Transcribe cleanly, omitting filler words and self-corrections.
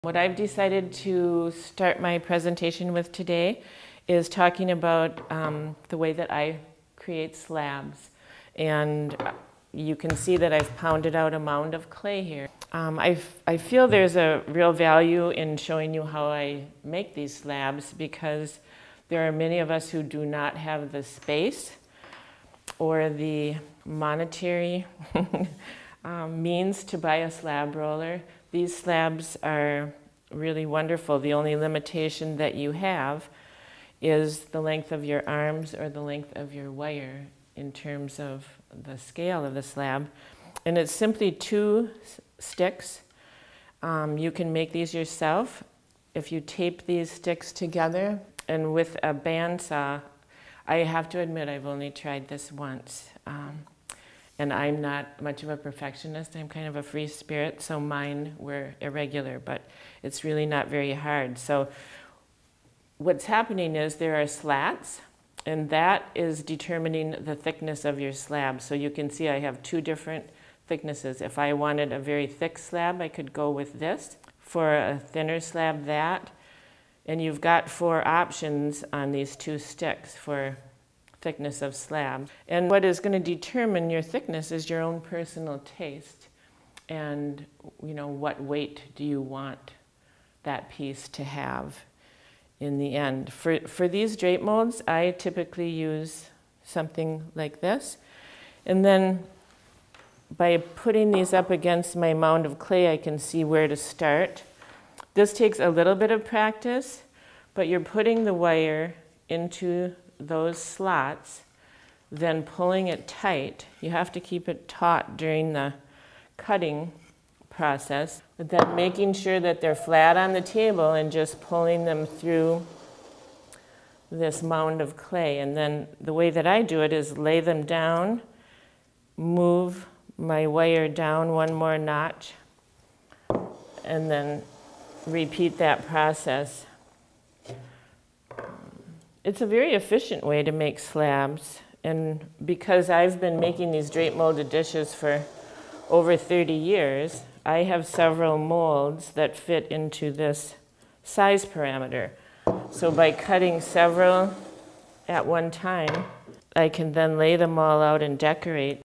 What I've decided to start my presentation with today is talking about the way that I create slabs. And you can see that I've pounded out a mound of clay here. I feel there's a real value in showing you how I make these slabs because there are many of us who do not have the space or the monetary means to buy a slab roller. These slabs are really wonderful. The only limitation that you have is the length of your arms or the length of your wire in terms of the scale of the slab. And it's simply 2 sticks. You can make these yourself. If you tape these sticks together and with a bandsaw, I have to admit I've only tried this once. And I'm not much of a perfectionist. I'm kind of a free spirit, so mine were irregular, but it's really not very hard. So what's happening is there are slats, and that is determining the thickness of your slab. So you can see I have 2 different thicknesses. If I wanted a very thick slab, I could go with this. For a thinner slab, that. And you've got 4 options on these 2 sticks for thickness of slab. And what is going to determine your thickness is your own personal taste. And, you know, what weight do you want that piece to have in the end. For these drape molds, I typically use something like this. And then by putting these up against my mound of clay, I can see where to start. This takes a little bit of practice, but you're putting the wire into those slots, then pulling it tight. You have to keep it taut during the cutting process, but then making sure that they're flat on the table and just pulling them through this mound of clay. And then the way that I do it is lay them down, move my wire down 1 more notch, and then repeat that process. It's a very efficient way to make slabs, and because I've been making these drape molded dishes for over 30 years, I have several molds that fit into this size parameter. So by cutting several at one time, I can then lay them all out and decorate.